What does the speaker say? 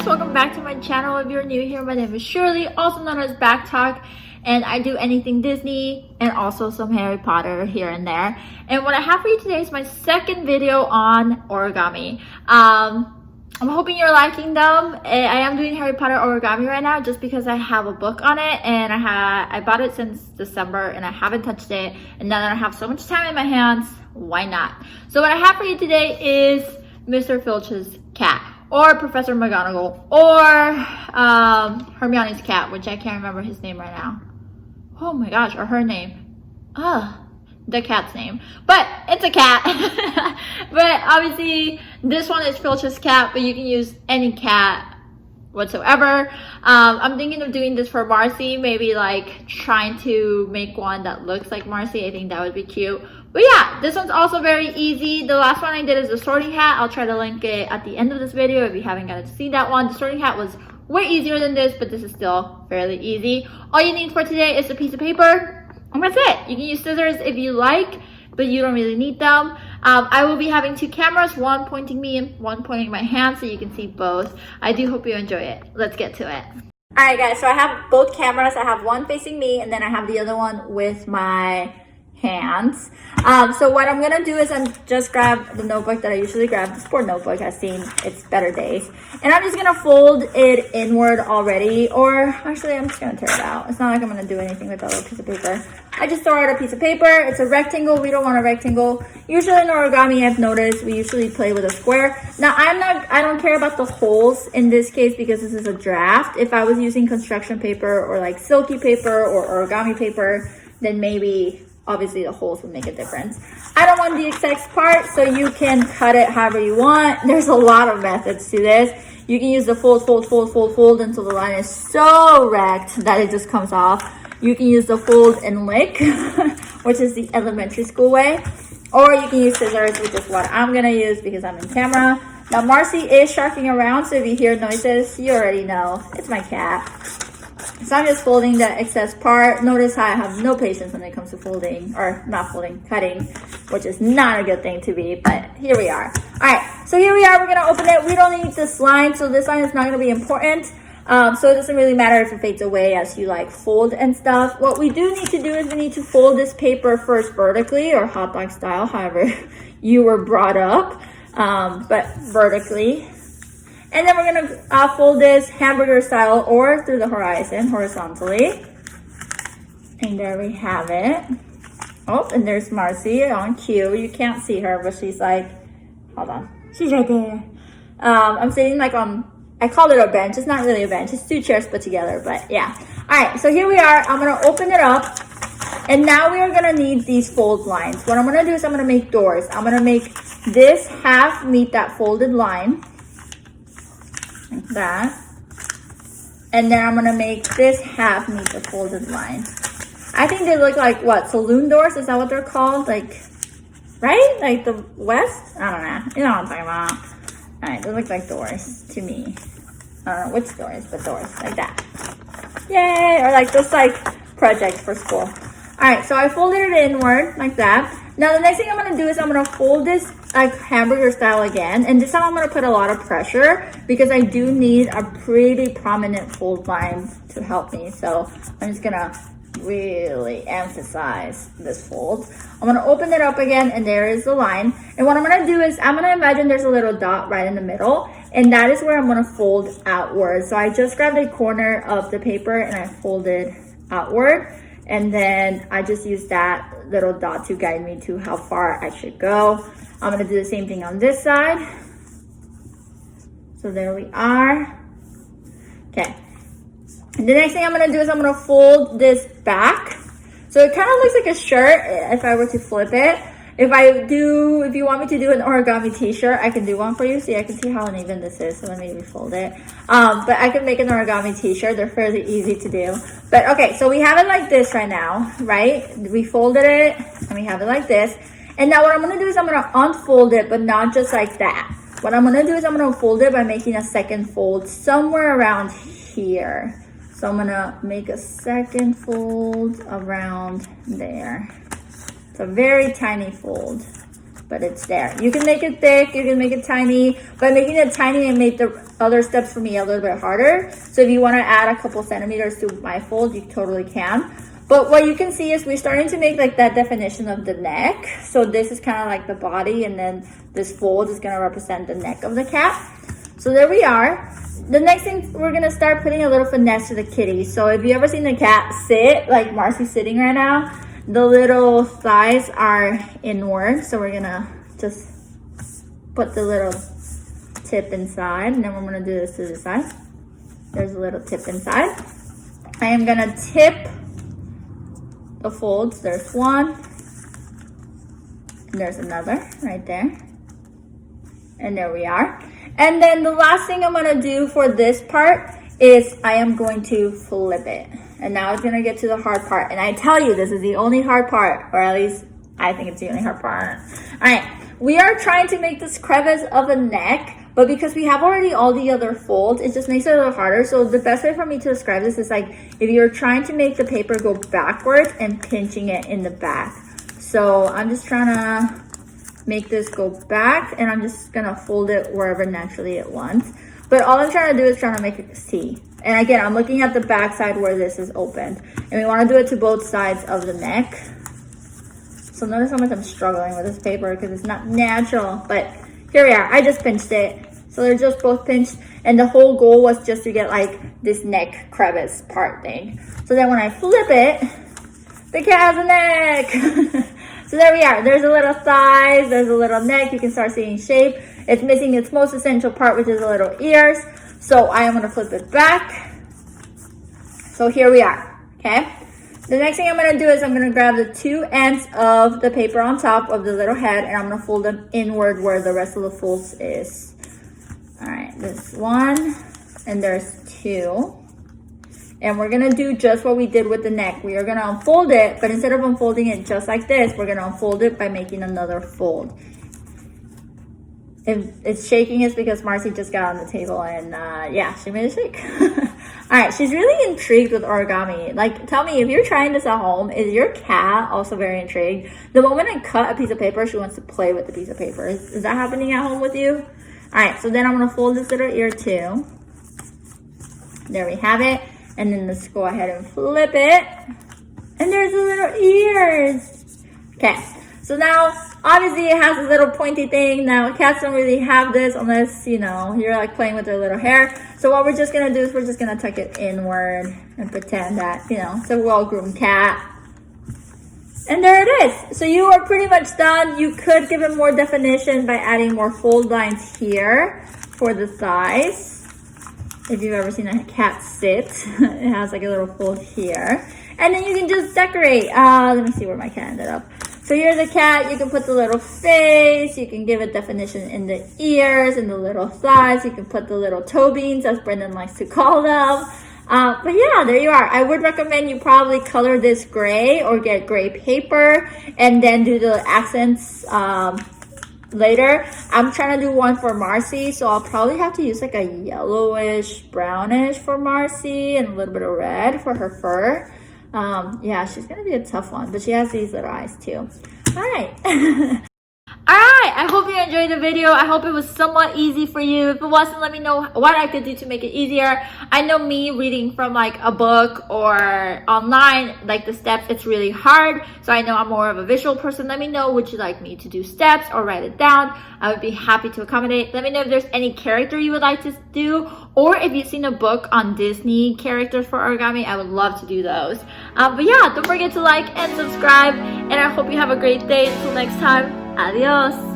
guys, welcome back to my channel. If you're new here, my name is Shirley, also known as Back Talk, and I do anything Disney and also some Harry Potter here and there. And what I have for you today is my second video on origami. I'm hoping you're liking them. I am doing Harry Potter origami right now just because I have a book on it, and I bought it since December and I haven't touched it, and now that I have so much time in my hands, why not? So what I have for you today is Mr. Filch's cat, or Professor McGonagall, or Hermione's cat, which I can't remember his name right now. Oh my gosh, or her name. The cat's name. But it's a cat. But obviously, this one is Filch's cat, but you can use any cat whatsoever. I'm thinking of doing this for Marcy, maybe like trying to make one that looks like Marcy. I think that would be cute. But yeah, this one's also very easy. The last one I did is the sorting hat. I'll try to link it at the end of this video if you haven't gotten to see that one. The sorting hat was way easier than this, but this is still fairly easy. All you need for today is a piece of paper, and that's it. You can use scissors if you like, but you don't really need them. I will be having two cameras, one pointing me and one pointing my hand, so you can see both. I do hope you enjoy it. Let's get to it. All right, guys, so I have both cameras. I have one facing me, and then I have the other one with my hands. So what I'm gonna do is I'm just grab the notebook that I usually grab, the sport notebook. I've seen it's better days, and I'm just gonna fold it inward already, or actually I'm just gonna tear it out. It's not like I'm gonna do anything with that little piece of paper. I just throw out a piece of paper. It's a rectangle. We don't want a rectangle. Usually in origami, I've noticed we usually play with a square. Now I don't care about the holes in this case because this is a draft. If I was using construction paper or like silky paper or origami paper, then maybe obviously the holes would make a difference. I don't want the exact part, so you can cut it however you want. There's a lot of methods to this. You can use the fold until the line is so wrecked that it just comes off. You can use the fold and lick, which is the elementary school way. Or you can use scissors, which is what I'm gonna use because I'm in camera. Now Marcy is sharking around, so if you hear noises, you already know it's my cat. So I'm just folding the excess part. Notice how I have no patience when it comes to folding, or not folding, cutting, which is not a good thing to be, but here we are. All right, so here we are. We're gonna open it. We don't need this line, so this line is not gonna be important. So it doesn't really matter if it fades away as you like fold and stuff. What we do need to do is we need to fold this paper first vertically, or hot dog style, however you were brought up, but vertically. And then we're gonna fold this hamburger style or through the horizon, horizontally. And there we have it. Oh, and there's Marcy on cue. You can't see her, but she's like, hold on. She's right there. I'm sitting like on, I call it a bench. It's not really a bench. It's two chairs put together, but yeah. All right, so here we are. I'm gonna open it up. And now we are gonna need these fold lines. What I'm gonna do is I'm gonna make doors. I'm gonna make this half meet that folded line. Like that. And then I'm gonna make this half meet the folded line. I think they look like what, saloon doors? Is that what they're called? Like, right? Like the West? I don't know. You know what I'm talking about. All right, they look like doors to me. I don't know which doors, but doors like that. Yay! Or like just like project for school. All right, so I folded it inward like that. Now the next thing I'm gonna do is I'm gonna fold this like hamburger style again, and this time I'm gonna put a lot of pressure because I do need a pretty prominent fold line to help me. So I'm just gonna really emphasize this fold. I'm gonna open it up again, and there is the line. And what I'm gonna do is I'm gonna imagine there's a little dot right in the middle, and that is where I'm gonna fold outward. So I just grabbed a corner of the paper and I folded outward. And then I just use that little dot to guide me to how far I should go. I'm gonna do the same thing on this side. So there we are. Okay. And the next thing I'm gonna do is I'm gonna fold this back. So it kind of looks like a shirt if I were to flip it. If you want me to do an origami t-shirt, I can do one for you. See, I can see how uneven this is, so let me refold it. But I can make an origami t-shirt. They're fairly easy to do. But okay, so we have it like this right now, right? We folded it, and we have it like this. And now what I'm gonna do is I'm gonna unfold it, but not just like that. What I'm gonna do is I'm gonna fold it by making a second fold somewhere around here. So I'm gonna make a second fold around there. It's a very tiny fold, but it's there. You can make it thick, you can make it tiny. By making it tiny, it made the other steps for me a little bit harder. So if you want to add a couple centimeters to my fold, you totally can. But what you can see is we're starting to make like that definition of the neck. So this is kind of like the body, and then this fold is going to represent the neck of the cat. So there we are. The next thing, we're going to start putting a little finesse to the kitty. So if you ever seen the cat sit, like Marcy's sitting right now, the little thighs are inward. So we're going to just put the little tip inside, and then we're going to do this to the side. There's a little tip inside. I am going to tip the folds. There's one, and there's another right there, and there we are. And then the last thing I'm going to do for this part is I am going to flip it. And now it's going to get to the hard part, and I tell you, this is the only hard part, or at least I think it's the only hard part. All right, we are trying to make this crevice of a neck, but because we have already all the other folds, it just makes it a little harder. So the best way for me to describe this is like if you're trying to make the paper go backwards and pinching it in the back. So I'm just trying to make this go back, and I'm just gonna fold it wherever naturally it wants. But all I'm trying to do is trying to make it see. And again, I'm looking at the back side where this is opened. And we wanna do it to both sides of the neck. So notice how much I'm struggling with this paper because it's not natural, but here we are. I just pinched it. So they're just both pinched. And the whole goal was just to get like this neck crevice part thing. So then when I flip it, the cat has a neck. So there we are. There's a little thighs. There's a little neck. You can start seeing shape. It's missing its most essential part, which is the little ears. So I am going to flip it back. So here we are. Okay. The next thing I'm going to do is I'm going to grab the two ends of the paper on top of the little head, and I'm going to fold them inward where the rest of the folds is. All right, there's one, and there's two. And we're going to do just what we did with the neck. We are going to unfold it, but instead of unfolding it just like this, we're going to unfold it by making another fold. If it's shaking, it's because Marcy just got on the table, and yeah, she made it shake. All right, she's really intrigued with origami. Like, tell me, if you're trying this at home, is your cat also very intrigued? The moment I cut a piece of paper, she wants to play with the piece of paper. Is that happening at home with you? All right, so then I'm going to fold this little ear too. There we have it. And then let's go ahead and flip it. And there's the little ears. Okay, so now, obviously it has a little pointy thing. Now, cats don't really have this unless, you know, you're like playing with their little hair. So what we're just going to do is we're just going to tuck it inward and pretend that, you know, it's a well-groomed cat. And there it is. So you are pretty much done. You could give it more definition by adding more fold lines here for the thighs. If you've ever seen a cat sit, it has like a little fold here. And then you can just decorate. Let me see where my cat ended up. So here's a cat. You can put the little face. You can give it definition in the ears and the little thighs. You can put the little toe beans, as Brendan likes to call them. But yeah, there you are. I would recommend you probably color this gray or get gray paper and then do the accents later. I'm trying to do one for Marcy, so I'll probably have to use like a yellowish, brownish for Marcy and a little bit of red for her fur. Yeah, she's gonna be a tough one, but she has these little eyes too. All right. Alright, I hope you enjoyed the video. I hope it was somewhat easy for you. If it wasn't, let me know what I could do to make it easier. I know me reading from like a book or online, like the steps, it's really hard. So I know I'm more of a visual person. Let me know, would you like me to do steps or write it down? I would be happy to accommodate. Let me know if there's any character you would like to do, or if you've seen a book on Disney characters for origami. I would love to do those. But yeah, don't forget to like and subscribe, and I hope you have a great day. Until next time. Adiós.